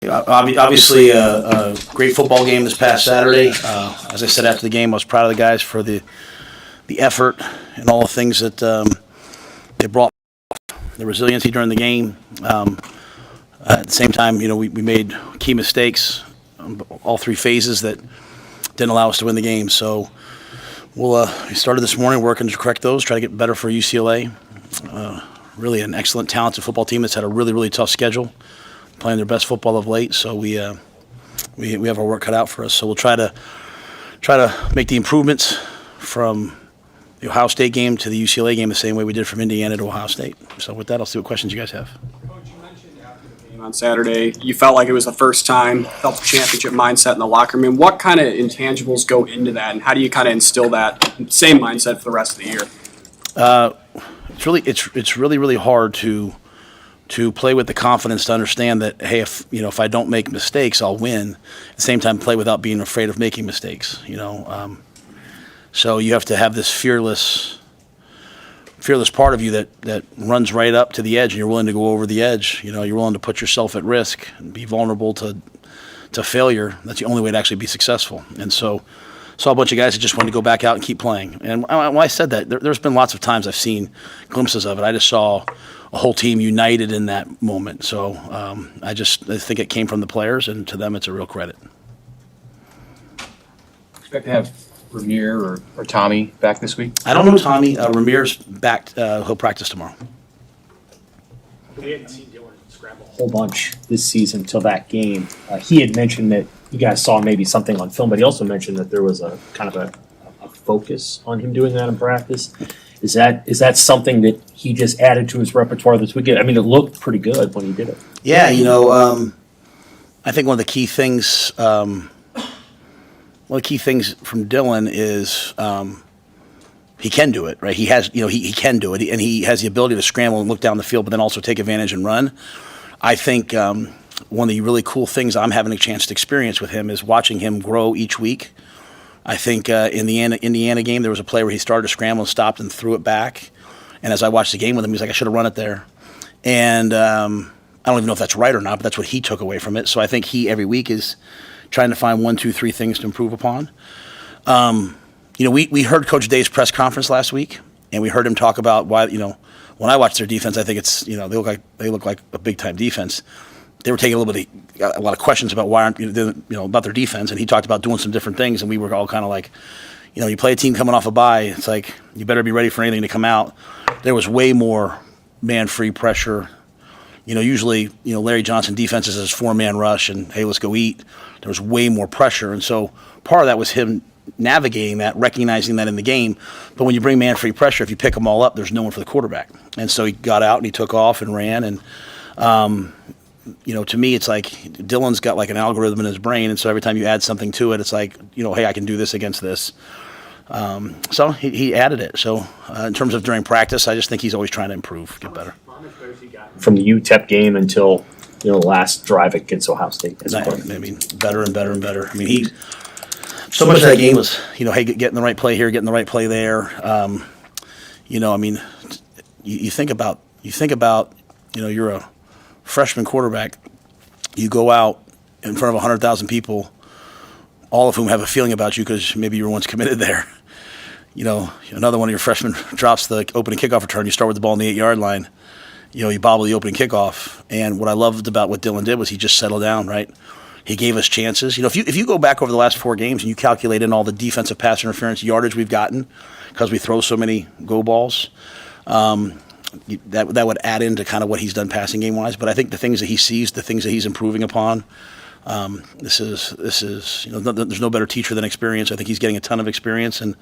Obviously, a great football game this past Saturday. As I said after the game, I was proud of the guys for the effort and all the things that they brought, the resiliency during the game. At the same time, we made key mistakes on all three phases that didn't allow us to win the game. So we started this morning working to correct those, try to get better for UCLA. Really an excellent, talented football team that's had a really, really tough schedule, playing their best football of late. So we have our work cut out for us. So we'll try to make the improvements from the Ohio State game to the UCLA game the same way we did from Indiana to Ohio State. So with that, I'll see what questions you guys have. Coach, you mentioned after the game on Saturday, you felt like it was the first time, felt the championship mindset in the locker room. What kind of intangibles go into that, and how do you kind of instill that same mindset for the rest of the year? It's really hard to play with the confidence to understand that, hey, if I don't make mistakes, I'll win. At the same time, play without being afraid of making mistakes. So you have to have this fearless part of you that runs right up to the edge, and you're willing to go over the edge. You're willing to put yourself at risk and be vulnerable to failure. That's the only way to actually be successful. And so saw a bunch of guys that just wanted to go back out and keep playing. And when I said that, there's been lots of times I've seen glimpses of it. I just saw a whole team united in that moment. So I think it came from the players, and to them it's a real credit. Expect to have Ramir or Tommy back this week? I don't know Tommy. Ramir's back. He'll practice tomorrow. We hadn't seen Dylan scramble a whole bunch this season until that game. He had mentioned that you guys saw maybe something on film, but he also mentioned that there was a kind of a focus on him doing that in practice. Is that something that he just added to his repertoire this weekend? I mean, it looked pretty good when he did it. Yeah, I think one of the key things from Dylan is he can do it, right? He has, he can do it, and he has the ability to scramble and look down the field, but then also take advantage and run. I think one of the really cool things I'm having a chance to experience with him is watching him grow each week. I think in the Indiana game, there was a play where he started to scramble and stopped and threw it back. And as I watched the game with him, he was like, I should have run it there. And I don't even know if that's right or not, but that's what he took away from it. So I think he, every week, is trying to find 1, 2, 3 things to improve upon. We heard Coach Day's press conference last week, and we heard him talk about why, when I watch their defense, I think it's, they look like a big-time defense. They were taking a lot of questions about why aren't about their defense, and he talked about doing some different things, and we were all kind of like, you play a team coming off a bye, it's like you better be ready for anything to come out. There was way more man-free pressure. Usually, Larry Johnson defenses is 4-man rush and hey, let's go eat. There was way more pressure, and so part of that was him navigating that, recognizing that in the game. But when you bring man-free pressure, if you pick them all up, there's no one for the quarterback. And so he got out and he took off and ran, and to me, it's like Dylan's got like an algorithm in his brain, and so every time you add something to it, it's like, hey, I can do this against this. So he added it. So in terms of during practice, I just think he's always trying to improve, get better. From the UTEP game until the last drive against Ohio State. Better and better and better. So much of that game was, hey, getting the right play here, getting the right play there. You think about, you're a freshman quarterback. You go out in front of 100,000 people, all of whom have a feeling about you because maybe you were once committed there. Another one of your freshmen drops the opening kickoff return. You start with the ball on the 8-yard line. You bobble the opening kickoff. And what I loved about what Dylan did was he just settled down, right? He gave us chances. If you go back over the last 4 games and you calculate in all the defensive pass interference yardage we've gotten because we throw so many go balls, that would add into kind of what he's done passing game wise. But I think the things that he sees, the things that he's improving upon, this is there's no better teacher than experience. I think he's getting a ton of experience, and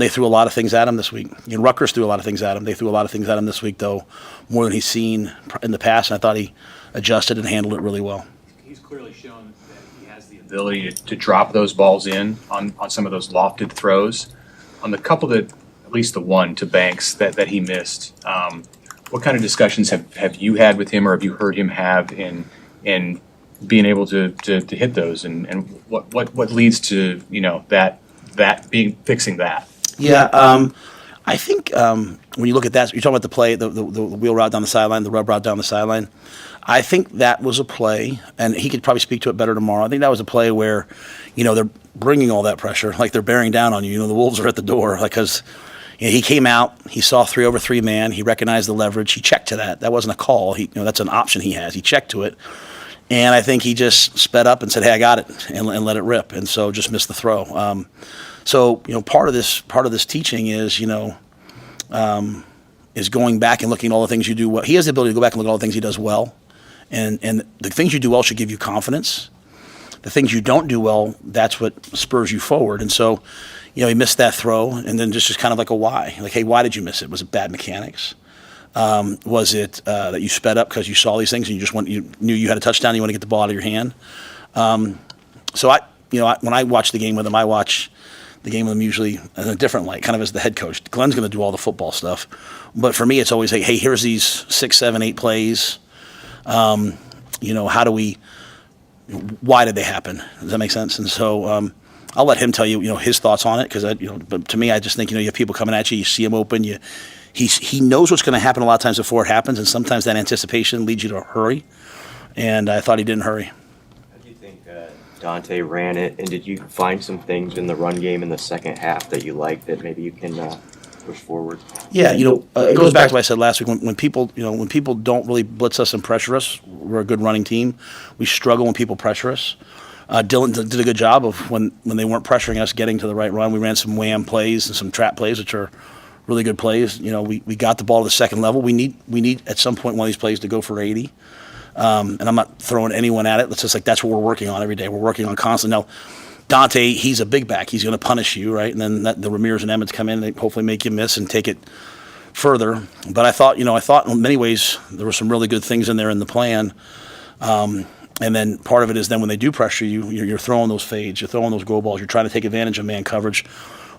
they threw a lot of things at him this week. Rutgers threw a lot of things at him. They threw a lot of things at him this week, though, more than he's seen in the past. And I thought he adjusted and handled it really well. He's clearly shown that he has the ability to drop those balls in on some of those lofted throws. On the couple that, at least the one to Banks that he missed, what kind of discussions have you had with him, or have you heard him have in being able to hit those, and what leads to fixing that? Yeah, I think when you look at that, you're talking about the play, the wheel route down the sideline, the rub route down the sideline. I think that was a play, and he could probably speak to it better tomorrow. I think that was a play where, they're bringing all that pressure, like they're bearing down on you. The Wolves are at the door, because he came out, he saw 3-over-3 man, he recognized the leverage, he checked to that. That wasn't a call. That's an option he has. He checked to it, and I think he just sped up and said, "Hey, I got it," and let it rip, and so just missed the throw. So part of this teaching is is going back and looking at all the things you do well. He has the ability to go back and look at all the things he does well. And the things you do well should give you confidence. The things you don't do well, that's what spurs you forward. And so, he missed that throw, and then just kind of like a why. Like, hey, why did you miss it? Was it bad mechanics? Was it that you sped up because you saw these things and you knew you had a touchdown, you want to get the ball out of your hand? So when I watch the game with him, I watch the game with him usually in a different light, kind of as the head coach. Glenn's going to do all the football stuff. But for me, it's always, hey, here's these 6, 7, 8 plays. Why did they happen? Does that make sense? And so I'll let him tell you, his thoughts on it, because but to me, I just think, you have people coming at you, you see him open, he knows what's going to happen a lot of times before it happens, and sometimes that anticipation leads you to hurry, and I thought he didn't hurry. How do you think Dante ran it, and did you find some things in the run game in the second half that you liked that maybe you can push forward? Yeah, it goes back to what I said last week. When people don't really blitz us and pressure us, we're a good running team. We struggle when people pressure us. Dylan did a good job of when they weren't pressuring us, getting to the right run. We ran some wham plays and some trap plays, which are really good plays. We got the ball to the second level. We need at some point one of these plays to go for 80. And I'm not throwing anyone at it. It's just like that's what we're working on every day. We're working on constantly. Now, Dante, he's a big back. He's going to punish you, right? And then the Ramirez and Emmets come in and they hopefully make you miss and take it further. But I thought in many ways there were some really good things in there in the plan. And then part of it is then when they do pressure you, you're throwing those fades, you're throwing those go balls, you're trying to take advantage of man coverage,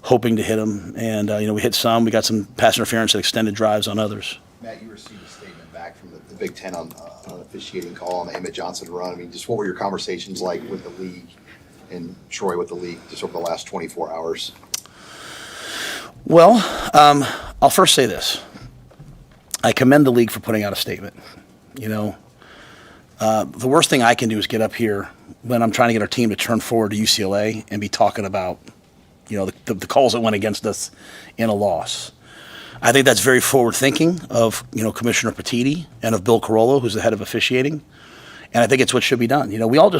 hoping to hit them. And, we hit some. We got some pass interference and extended drives on others. Matt, you received a statement back from the Big Ten on an officiating call on the Emmett Johnson run. I mean, just what were your conversations like with the league and Troy with the league just over the last 24 hours? Well, I'll first say this. I commend the league for putting out a statement. The worst thing I can do is get up here when I'm trying to get our team to turn forward to UCLA and be talking about, the calls that went against us in a loss. I think that's very forward thinking of, Commissioner Petiti and of Bill Carollo, who's the head of officiating. And I think it's what should be done. We all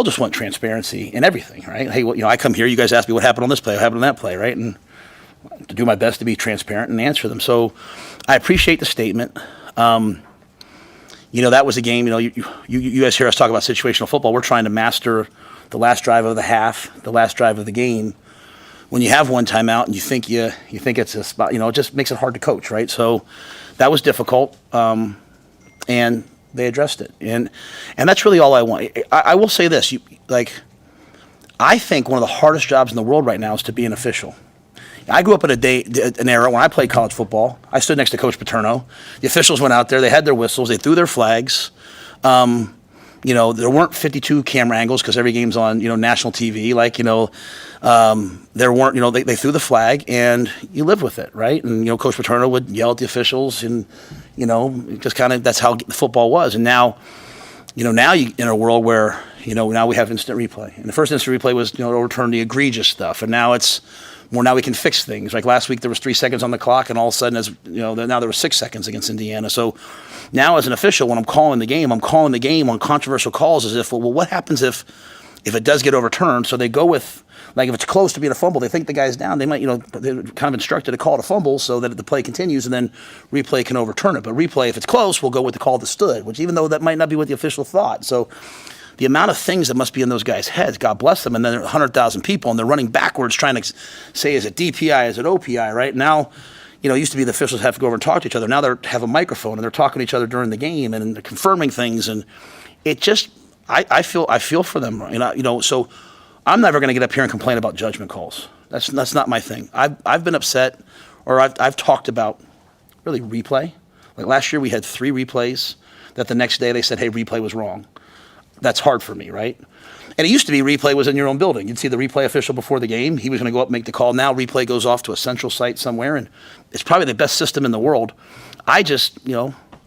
just want transparency in everything, right? Hey, I come here, you guys ask me what happened on this play, what happened on that play, right? And to do my best to be transparent and answer them. So I appreciate the statement. That was a game, you guys hear us talk about situational football. We're trying to master the last drive of the half, the last drive of the game. When you have one timeout and you think it's a spot, it just makes it hard to coach, right? So that was difficult, and they addressed it, and that's really all I want. I will say this: I think one of the hardest jobs in the world right now is to be an official. I grew up in an era when I played college football. I stood next to Coach Paterno. The officials went out there; they had their whistles, they threw their flags. There weren't 52 camera angles because every game's on, national TV. There weren't, they threw the flag and you live with it, right? And, Coach Paterno would yell at the officials and, just kind of, that's how football was. And now, now you in a world where, now we have instant replay. And the first instant replay was, to overturn the egregious stuff. And now it's more, now we can fix things. Like last week there was 3 seconds on the clock and all of a sudden, now there was 6 seconds against Indiana. So now as an official, when I'm calling the game on controversial calls as if, well, what happens if it does get overturned? So they go with, if it's close to being a fumble, they think the guy's down. They might, they're kind of instructed to call it a fumble so that the play continues and then replay can overturn it. But replay, if it's close, we'll go with the call that stood, which even though that might not be what the official thought. So the amount of things that must be in those guys' heads, God bless them, and then there are 100,000 people and they're running backwards trying to say, is it DPI, is it OPI, right? Now, it used to be the officials have to go over and talk to each other. Now they have a microphone and they're talking to each other during the game and they're confirming things. And it just, I feel for them. So I'm never going to get up here and complain about judgment calls. That's not my thing. I've been upset, or I've talked about really replay. Like last year we had 3 replays that the next day they said, hey, replay was wrong. That's hard for me, right? And it used to be replay was in your own building. You'd see the replay official before the game. He was going to go up and make the call. Now replay goes off to a central site somewhere, and it's probably the best system in the world. I just,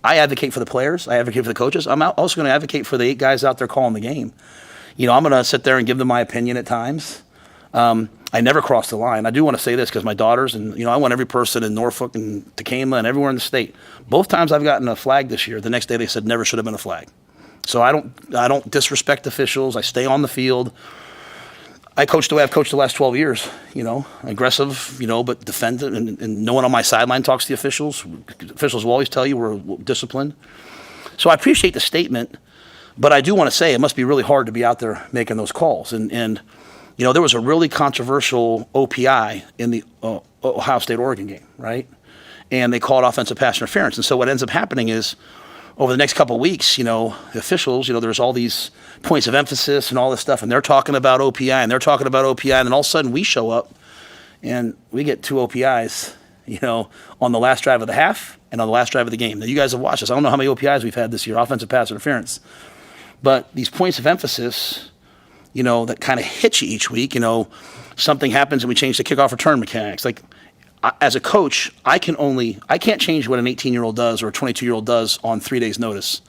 I advocate for the players. I advocate for the coaches. I'm also going to advocate for the 8 guys out there calling the game. I'm going to sit there and give them my opinion at times. I never cross the line. I do want to say this because my daughters and, I want every person in Norfolk and Tacoma and everywhere in the state. Both times I've gotten a flag this year, the next day they said never should have been a flag. So I don't disrespect officials. I stay on the field. I coach the way I've coached the last 12 years, aggressive, but defendant, and no one on my sideline talks to the officials. Officials will always tell you we're disciplined. So I appreciate the statement, but I do want to say it must be really hard to be out there making those calls. And there was a really controversial OPI in the Ohio State-Oregon game, right? And they called offensive pass interference. And so what ends up happening is over the next couple of weeks, the officials, there's all these points of emphasis and all this stuff, and they're talking about OPI, and they're talking about OPI, and then all of a sudden we show up, and we get 2 OPIs, on the last drive of the half and on the last drive of the game. Now, you guys have watched this. I don't know how many OPIs we've had this year, offensive pass interference. But these points of emphasis, that kind of hit you each week, something happens and we change the kickoff return mechanics. Like, as a coach, I can't change what an 18-year-old does or a 22-year-old does on 3 days' notice.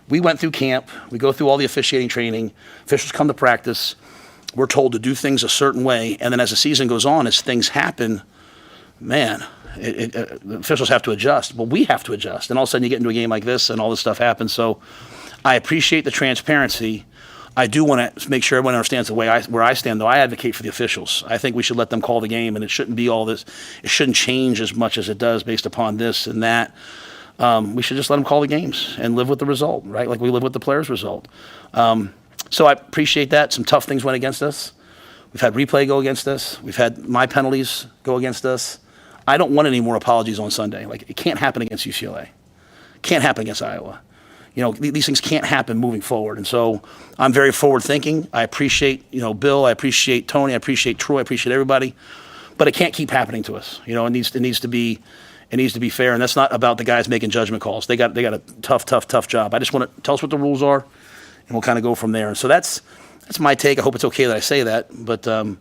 We went through camp. We go through all the officiating training. Officials come to practice. We're told to do things a certain way. And then as the season goes on, as things happen, man, the officials have to adjust. Well, we have to adjust. And all of a sudden you get into a game like this and all this stuff happens. So I appreciate the transparency. I do want to make sure everyone understands where I stand, though. I advocate for the officials. I think we should let them call the game, and it shouldn't be all this. It shouldn't change as much as it does based upon this and that. We should just let them call the games and live with the result, right? Like we live with the players' result. So I appreciate that. Some tough things went against us. We've had replay go against us. We've had my penalties go against us. I don't want any more apologies on Sunday. Like, it can't happen against UCLA. It can't happen against Iowa. These things can't happen moving forward. And so I'm very forward thinking. I appreciate, Bill. I appreciate Tony. I appreciate Troy. I appreciate everybody. But it can't keep happening to us. It needs to be fair. And that's not about the guys making judgment calls. They got a tough job. I just want to tell us what the rules are, and we'll kind of go from there. And so that's my take. I hope it's okay that I say that. But, we're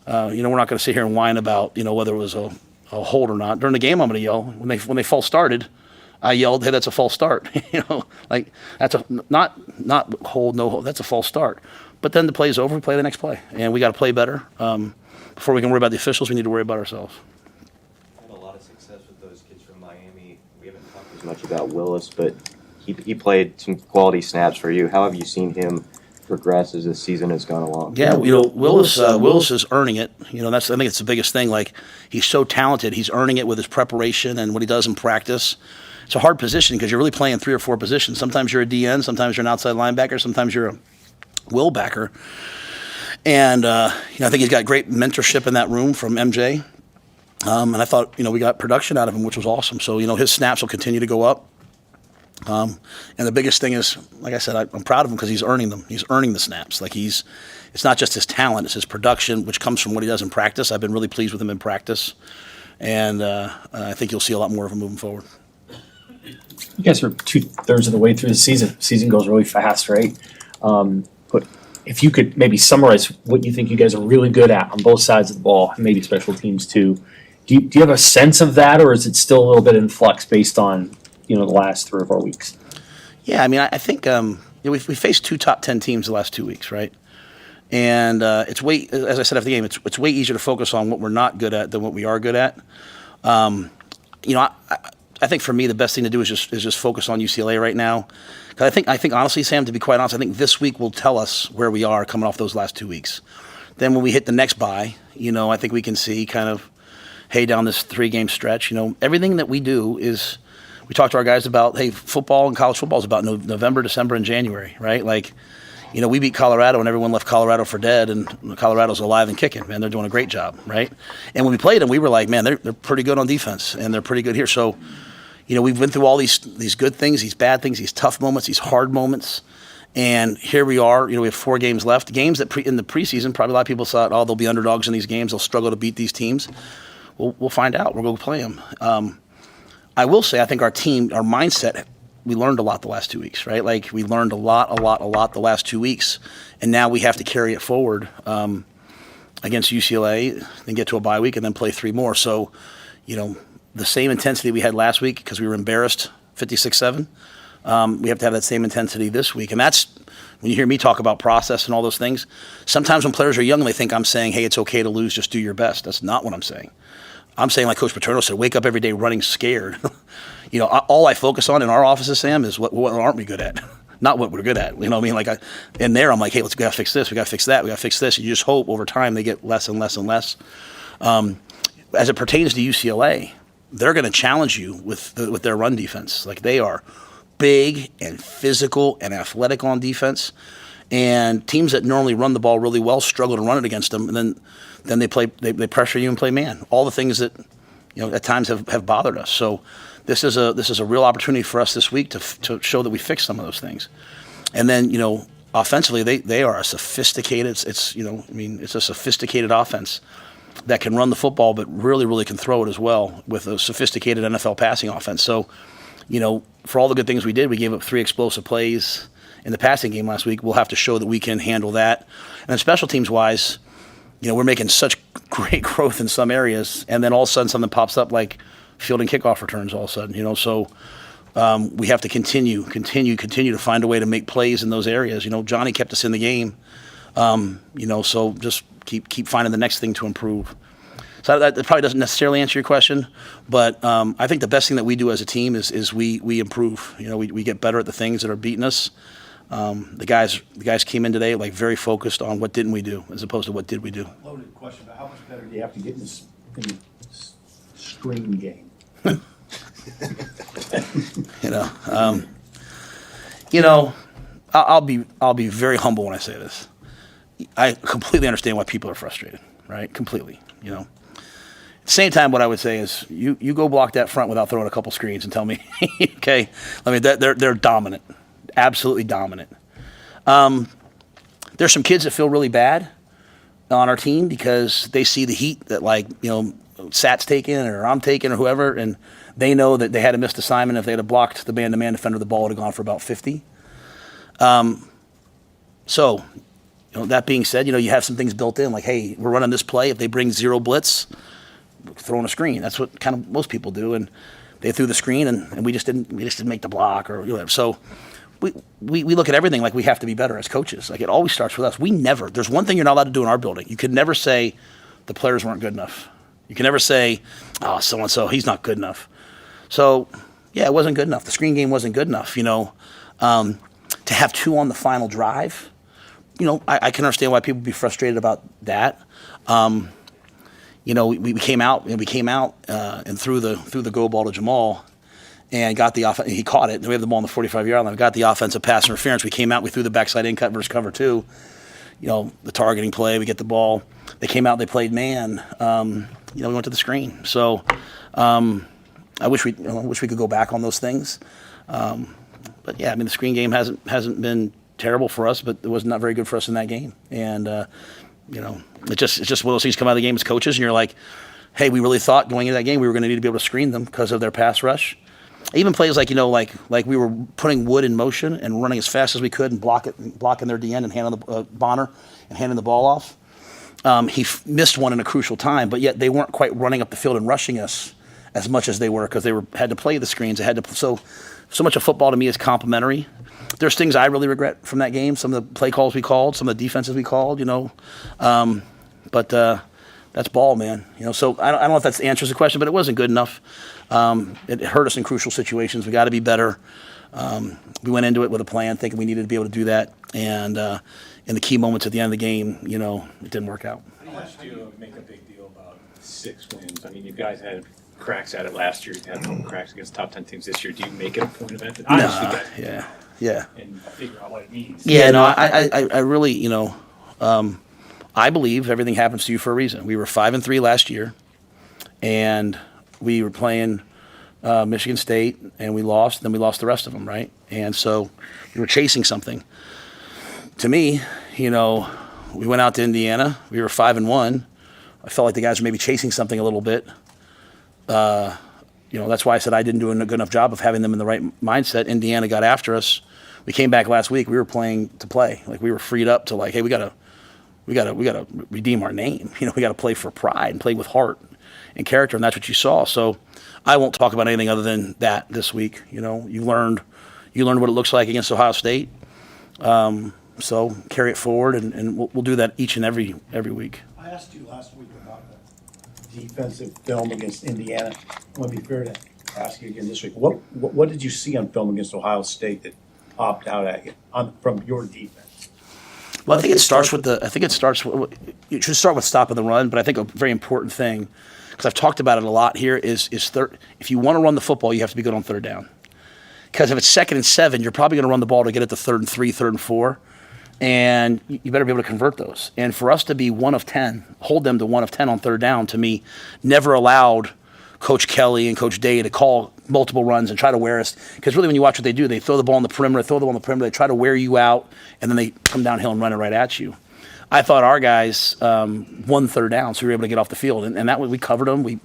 not going to sit here and whine about, whether it was a hold or not. During the game, I'm going to yell. When they false started, I yelled, "Hey, that's a false start!" Like that's a not hold, no hold. That's a false start. But then the play's over. We play the next play, and we got to play better. Before we can worry about the officials, we need to worry about ourselves. Had a lot of success with those kids from Miami. We haven't talked as much about Willis, but he played some quality snaps for you. How have you seen him progress as this season has gone along? Yeah, Willis is earning it. I think it's the biggest thing. Like, he's so talented. He's earning it with his preparation and what he does in practice. It's a hard position because you're really playing 3 or 4 positions. Sometimes you're a DN, sometimes you're an outside linebacker, sometimes you're a will backer. And, I think he's got great mentorship in that room from MJ. And I thought, we got production out of him, which was awesome. So, his snaps will continue to go up. And the biggest thing is, like I said, I'm proud of him because he's earning them. He's earning the snaps. Like, it's not just his talent, it's his production, which comes from what he does in practice. I've been really pleased with him in practice. And I think you'll see a lot more of him moving forward. You guys are 2/3 of the way through the season. Season goes really fast, right? But if you could maybe summarize what you think you guys are really good at on both sides of the ball, and maybe special teams too. Do you have a sense of that, or is it still a little bit in flux based on the last 3 or 4 weeks? Yeah, I think we faced 2 top 10 teams the last 2 weeks, right? And it's as I said after the game, it's way easier to focus on what we're not good at than what we are good at. I think for me the best thing to do is just focus on UCLA right now. Because I think honestly, Sam, to be quite honest, I think this week will tell us where we are coming off those last 2 weeks. Then when we hit the next bye, I think we can see kind of, hey, down this 3-game stretch, everything that we do is, we talk to our guys about, hey, football and college football is about November, December, and January, right? Like, we beat Colorado and everyone left Colorado for dead, and Colorado's alive and kicking, man. They're doing a great job, right? And when we played them, we were like, man, they're pretty good on defense, and they're pretty good here. So, we've been through all these good things, these bad things, these tough moments, these hard moments, and here we are. We have 4 games left. Games that in the preseason, probably a lot of people thought, they'll be underdogs in these games. They'll struggle to beat these teams. We'll find out. We'll go play them. I will say, I think our team, our mindset we learned a lot the last 2 weeks, right? Like we learned a lot the last 2 weeks, and now we have to carry it forward against UCLA, then get to a bye week, and then play 3 more. So, the same intensity we had last week because we were embarrassed 56-7. We have to have that same intensity this week, and that's when you hear me talk about process and all those things. Sometimes when players are young, they think I'm saying, "Hey, it's okay to lose, just do your best." That's not what I'm saying. I'm saying, like Coach Paterno said, wake up every day running scared. All I focus on in our offices, Sam, is what aren't we good at, not what we're good at. You know what I mean? Like in there, I'm like, hey, we got to fix this, we got to fix that, we got to fix this. You just hope over time they get less and less and less. As it pertains to UCLA, they're going to challenge you with their run defense. Like they are big and physical and athletic on defense, and teams that normally run the ball really well struggle to run it against them, and then they pressure you and play man. All the things that at times have bothered us. So this is a real opportunity for us this week to show that we fix some of those things. And then offensively they are a sophisticated. It's a sophisticated offense that can run the football, but really can throw it as well with a sophisticated NFL passing offense. So for all the good things we did, we gave up 3 explosive plays in the passing game last week. We'll have to show that we can handle that. And then special teams wise, we're making such great growth in some areas, and then all of a sudden something pops up like fielding kickoff returns all of a sudden, so we have to continue to find a way to make plays in those areas. Johnny kept us in the game, so just keep finding the next thing to improve. So that probably doesn't necessarily answer your question, but I think the best thing that we do as a team is we improve. We get better at the things that are beating us. The guys came in today like very focused on what didn't we do as opposed to what did we do. Loaded question, but how much better do you have to get in this screen game? I'll be very humble when I say this. I completely understand why people are frustrated, right? Completely, At the same time, what I would say is you go block that front without throwing a couple screens and tell me, okay, they're dominant, absolutely dominant. There's some kids that feel really bad on our team because they see the heat that Sat's taking or I'm taking or whoever, and they know that they had a missed assignment. If they had blocked the man-to-man defender, the ball would have gone for about 50. So, that being said, you have some things built in, like, hey, we're running this play. If they bring 0 blitz, we're throwing a screen. That's what kind of most people do, and they threw the screen, and we just didn't make the block or whatever. So we look at everything like we have to be better as coaches. Like it always starts with us. There's one thing you're not allowed to do in our building. You can never say the players weren't good enough. You can never say, oh, so-and-so, he's not good enough. So, yeah, it wasn't good enough. The screen game wasn't good enough, To have 2 on the final drive, I can understand why people would be frustrated about that. We came out and threw the go ball to Jamal and got the offense. He caught it. We have the ball on the 45-yard line. We got the offensive pass interference. We came out. We threw the backside in cut versus cover 2. The targeting play. We get the ball. They came out. They played man. We went to the screen. So I wish we could go back on those things. But yeah, the screen game hasn't been terrible for us, but it was not very good for us in that game. And it's just one of those things come out of the game as coaches, and you're like, hey, we really thought going into that game we were going to need to be able to screen them because of their pass rush. Even plays like we were putting Wood in motion and running as fast as we could and blocking their DN and handing the Bonner and handing the ball off. He missed one in a crucial time, but yet they weren't quite running up the field and rushing us as much as they were because they had to play the screens. So much of football to me is complimentary. There's things I really regret from that game. Some of the play calls we called, some of the defenses we called. But that's ball, man. So I don't know if that answers the question, but it wasn't good enough. It hurt us in crucial situations. We got to be better. We went into it with a plan, thinking we needed to be able to do that, and in the key moments at the end of the game, it didn't work out. How much do you make a big deal about 6 wins? You guys had cracks at it last year. You had no cracks against top 10 teams this year. Do you make it a point of emphasis? Yeah. And figure out what it means. Yeah, no, I really, I believe everything happens to you for a reason. We were 5-3 last year, and we were playing Michigan State, and we lost. Then we lost the rest of them, right? And so we were chasing something. To me, we went out to Indiana. We were 5-1. I felt like the guys were maybe chasing something a little bit. that's why I said I didn't do a good enough job of having them in the right mindset. Indiana got after us. We came back last week. We were playing to play. Like, we were freed up to, like, hey, we gotta redeem our name. We gotta play for pride and play with heart and character, and that's what you saw. So I won't talk about anything other than that this week. You learned what it looks like against Ohio State. So carry it forward, and we'll do that each and every week. I asked you last week about the defensive film against Indiana. I want to be fair to ask you again this week. What did you see on film against Ohio State that popped out at you from your defense? Well, I think it starts with you should start with stopping the run, but I think a very important thing, because I've talked about it a lot here, is if you want to run the football, you have to be good on third down. Because if it's 2nd and 7, you're probably going to run the ball to get it to 3rd and 3, 3rd and 4, and you better be able to convert those. And for us to be 1 of 10, hold them to 1 of 10 on third down, to me, never allowed Coach Kelly and Coach Day to call multiple runs and try to wear us. Because really, when you watch what they do, they throw the ball on the perimeter, they try to wear you out, and then they come downhill and run it right at you. I thought our guys won third down, so we were able to get off the field, and that way we covered them. We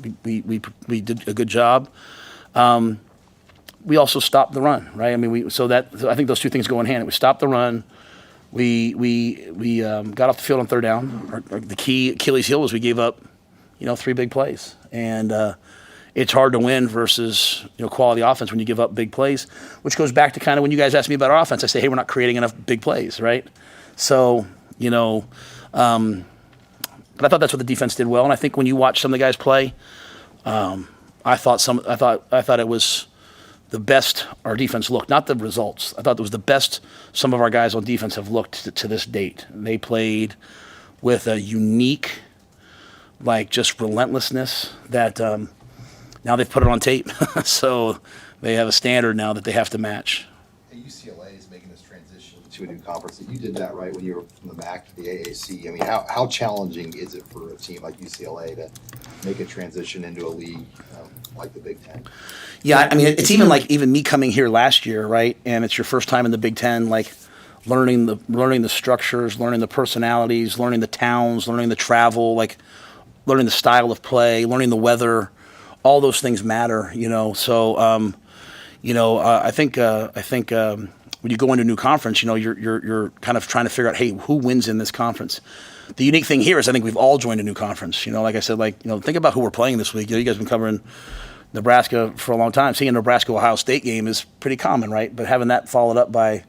did a good job. We also stopped the run, right? I mean, so I think those two things go in hand. We stopped the run. We got off the field on third down. The key Achilles heel was we gave up, 3 big plays, and it's hard to win versus quality offense when you give up big plays, which goes back to kind of when you guys asked me about our offense. I say, hey, we're not creating enough big plays, right? So but I thought that's what the defense did well, and I think when you watch some of the guys play, I thought it was the best our defense looked, not the results. I thought it was the best some of our guys on defense have looked to this date. They played with a unique, just relentlessness that now they've put it on tape. So they have a standard now that they have to match. UCLA is making this transition to a new conference. You did that right when you were from the MAC to the AAC. I mean, how challenging is it for a team like UCLA to make a transition into a league like the Big Ten? Yeah, I mean, it's even me coming here last year, right? And it's your first time in the Big Ten, learning the structures, learning the personalities, learning the towns, learning the travel, learning the style of play, learning the weather. All those things matter, So, I think when you go into a new conference, you're kind of trying to figure out, hey, who wins in this conference? The unique thing here is I think we've all joined a new conference. Like I said, think about who we're playing this week. You guys have been covering Nebraska for a long time. Seeing a Nebraska-Ohio State game is pretty common, right? But having that followed up by,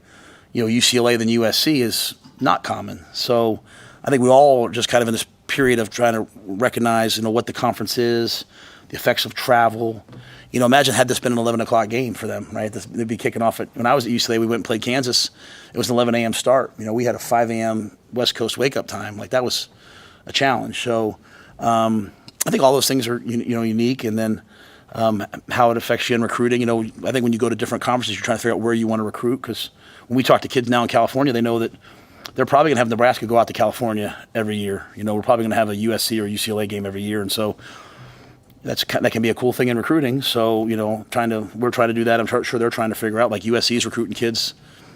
UCLA then USC is not common. So I think we all are just kind of in this period of trying to recognize, what the conference is, the effects of travel. Imagine had this been an 11 o'clock game for them, right? They'd be kicking off when I was at UCLA, we went and played Kansas. It was an 11 a.m. start. We had a 5 a.m. West Coast wake-up time. That was a challenge. So I think all those things are, unique. And then how it affects you in recruiting. I think when you go to different conferences, you're trying to figure out where you want to recruit, because when we talk to kids now in California, they know that they're probably going to have Nebraska go out to California every year. We're probably going to have a USC or UCLA game every year. And so that can be a cool thing in recruiting. So, we're trying to do that. I'm sure they're trying to figure out, USC is recruiting kids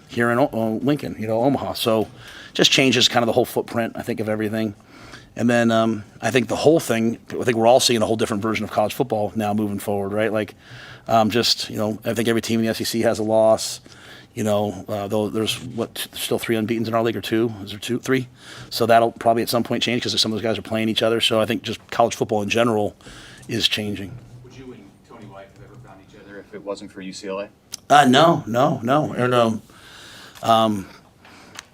here in Lincoln, Omaha. So just changes kind of the whole footprint, I think, of everything. And then I think the whole thing, I think we're all seeing a whole different version of college football now moving forward, right? I think every team in the SEC has a loss. Though there's still 3 unbeatens in our league, or 2? Is there 2, 3? So that'll probably at some point change because some of those guys are playing each other. So I think just college football in general is changing. Would you and Tony White have ever found each other if it wasn't for UCLA? No.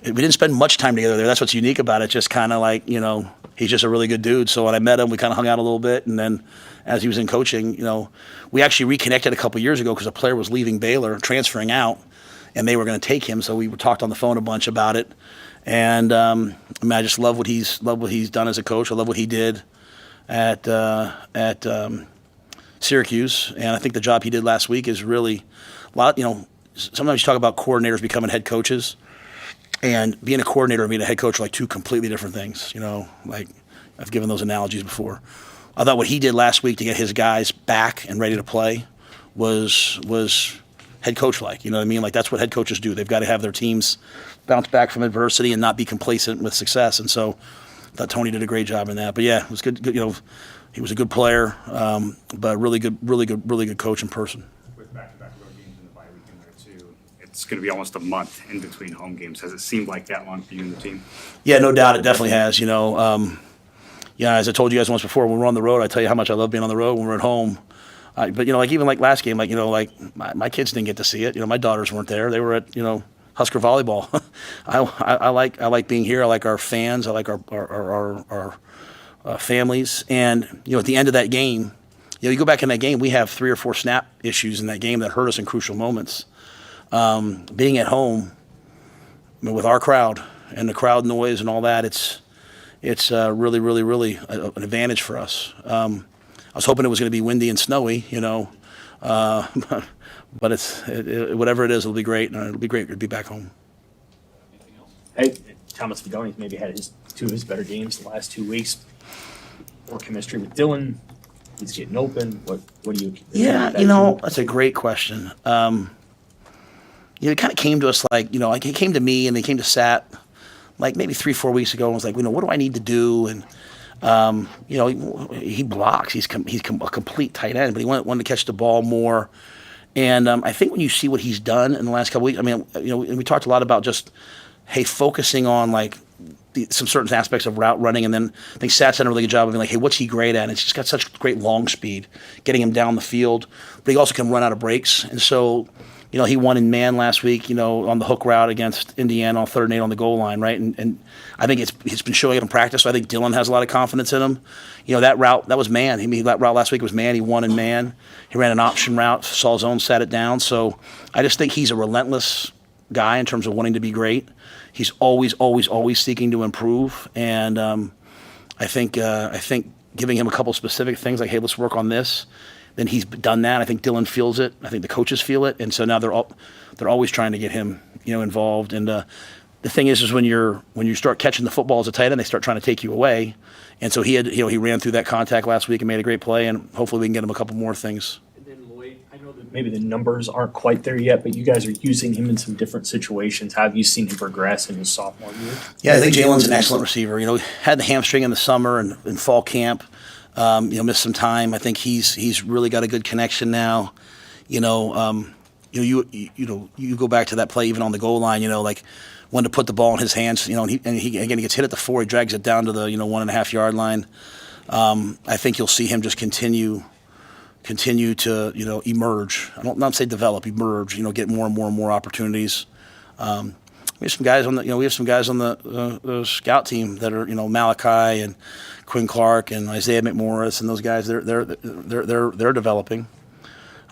We didn't spend much time together there. That's what's unique about it. Just kind of he's just a really good dude. So when I met him, we kind of hung out a little bit. And then as he was in coaching, we actually reconnected a couple years ago because a player was leaving Baylor, transferring out, and they were going to take him. So we talked on the phone a bunch about it. And I just love what he's done as a coach. I love what he did at Syracuse. And I think the job he did last week is really a lot. Sometimes you talk about coordinators becoming head coaches. And being a coordinator and being a head coach are 2 completely different things. I've given those analogies before. I thought what he did last week to get his guys back and ready to play was head coach-like. You know what I mean? That's what head coaches do. They've got to have their teams bounce back from adversity and not be complacent with success. And so thought Tony did a great job in that. But yeah, it was good. You know, he was a good player, but really good coach in person. With back-to-back road games in the bye weekend there too, it's going to be almost a month in between home games. Has it seemed like that long for you and the team? Yeah, no doubt, it definitely has. You know, yeah, as I told you guys once before, when we're on the road, I tell you how much I love being on the road when we're at home. But you know, like even like last game, like you know, like my kids didn't get to see it. You know, my daughters weren't there; they were at Husker volleyball. I like being here. I like our fans. I like our families. And you know, at the end of that game, you know, you go back in that game, we have 3 or 4 snap issues in that game that hurt us in crucial moments. Being at home, I mean, with our crowd and the crowd noise and all that, it's really an advantage for us. I was hoping it was going to be windy and snowy, you know, but whatever it is, it'll be great, and it'll be great to be back home. Hey, Thomas Fedoni's maybe had two of his better games the last 2 weeks. More chemistry with Dylan. He's getting open. What do you? Yeah, you know, that's a great question. You know, it kind of came to us like, you know, like it came to me and they came to Sat like maybe 3-4 weeks ago and was like, you know, what do I need to do? And you know, he blocks. He's a complete tight end, but he wanted to catch the ball more. And I think when you see what he's done in the last couple weeks, I mean, you know, and we talked a lot about just, hey, focusing on like some certain aspects of route running, and then I think Sat's done a really good job of being like, hey, what's he great at? And it's just got such great long speed, getting him down the field, but he also can run out of breaks. And so, you know, he won in man last week, you know, on the hook route against Indiana on 3rd and 8 on the goal line, right? And I think it's been showing it in practice. So I think Dylan has a lot of confidence in him. You know, that route, that was man. I mean, that route last week was man. He won in man. He ran an option route, saw zone, sat it down. So I just think he's a relentless guy in terms of wanting to be great. He's always seeking to improve. And I think giving him a couple specific things like, hey, let's work on this. Then he's done that. I think Dylan feels it. I think the coaches feel it, and so now they're always trying to get him, you know, involved. And the thing is when you start catching the football as a tight end, they start trying to take you away. And so he ran through that contact last week and made a great play, and hopefully we can get him a couple more things. And then Lloyd, I know that maybe the numbers aren't quite there yet, but you guys are using him in some different situations. How have you seen him progress in his sophomore year? Yeah, I think Jalen's an excellent receiver. You know, had the hamstring in the summer and in fall camp. You know, missed some time. I think he's really got a good connection now. You know, you go back to that play even on the goal line. You know, like when to put the ball in his hands. You know, and he gets hit at the 4. He drags it down to the 1.5 yard line. I think you'll see him just continue to emerge. I don't not say develop, emerge. You know, get more and more opportunities. We have some guys on the scout team that are Malachi and Quinn Clark and Isaiah McMorris, and those guys they're developing.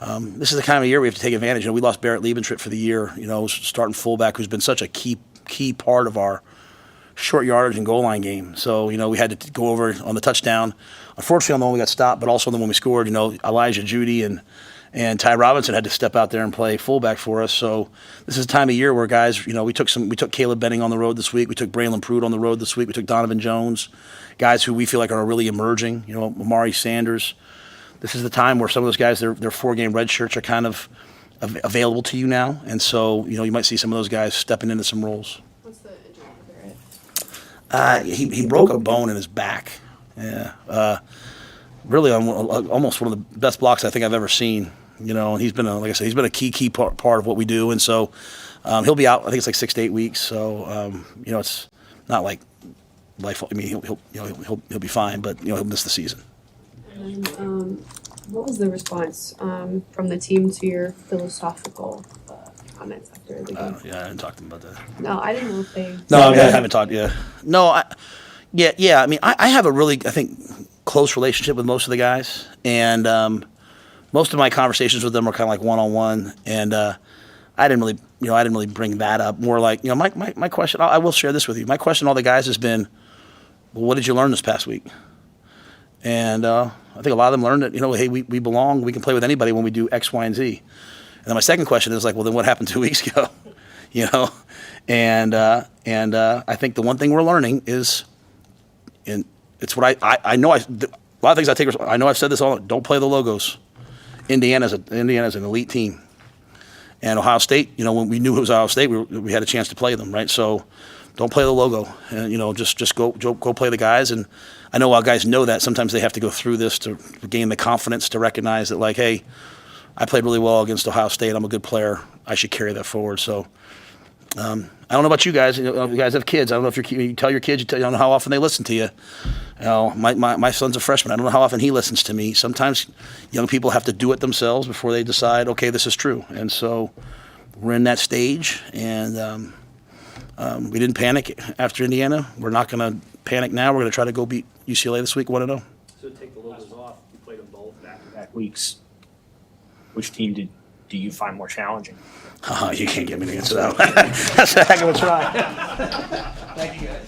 This is the kind of year we have to take advantage. You know, we lost Barrett Liebentritt for the year. You know, starting fullback who's been such a key part of our short yardage and goal line game. So you know, we had to go over on the touchdown. Unfortunately, on the one we got stopped, but also on the one we scored. You know, Elijah Judy and Ty Robinson had to step out there and play fullback for us. So this is a time of year where guys, you know, we took Caleb Benning on the road this week. We took Braylon Pruitt on the road this week. We took Donovan Jones, guys who we feel like are really emerging. You know, Amari Sanders. This is the time where some of those guys, their 4-game red shirts are kind of available to you now. And so, you know, you might see some of those guys stepping into some roles. What's the injury for Barrett? He broke a bone in his back. Yeah. Really almost one of the best blocks I think I've ever seen. You know, and he's been a key part of what we do, and so he'll be out. I think it's like 6 to 8 weeks. So you know, it's not like life. I mean, he'll be fine, but you know, he'll miss the season. And then, what was the response from the team to your philosophical comments after the game? Yeah, I didn't talk to them about that. No, I didn't know if they. No, I haven't talked. Yeah, no, yeah. I mean, I have a really, I think, close relationship with most of the guys, and most of my conversations with them are kind of like one-on-one, and I didn't really bring that up. More like, you know, my question. I will share this with you. My question to all the guys has been, well, what did you learn this past week? And I think a lot of them learned that, you know, hey, we belong. We can play with anybody when we do X, Y, and Z. And then my second question is like, well, then what happened 2 weeks ago? You know, and I think the one thing we're learning is, and it's what I know. A lot of things I take. I know I've said this all. Don't play the logos. Indiana's an elite team, and Ohio State. You know, when we knew it was Ohio State, we had a chance to play them, right? So don't play the logo, and just go play the guys. And I know our guys know that sometimes they have to go through this to gain the confidence to recognize that, like, hey, I played really well against Ohio State. I'm a good player. I should carry that forward. So I don't know about you guys. You guys have kids. I don't know if you tell your kids. I don't know how often they listen to you. My son's a freshman. I don't know how often he listens to me. Sometimes young people have to do it themselves before they decide, okay, this is true. And so we're in that stage, and we didn't panic after Indiana. We're not going to panic now. We're going to try to go beat UCLA this week, 1-0. So take the logos off. You played them both back-to-back weeks. Which team do you find more challenging? You can't get me to answer that one. That's a heck of a try. Thank you, guys.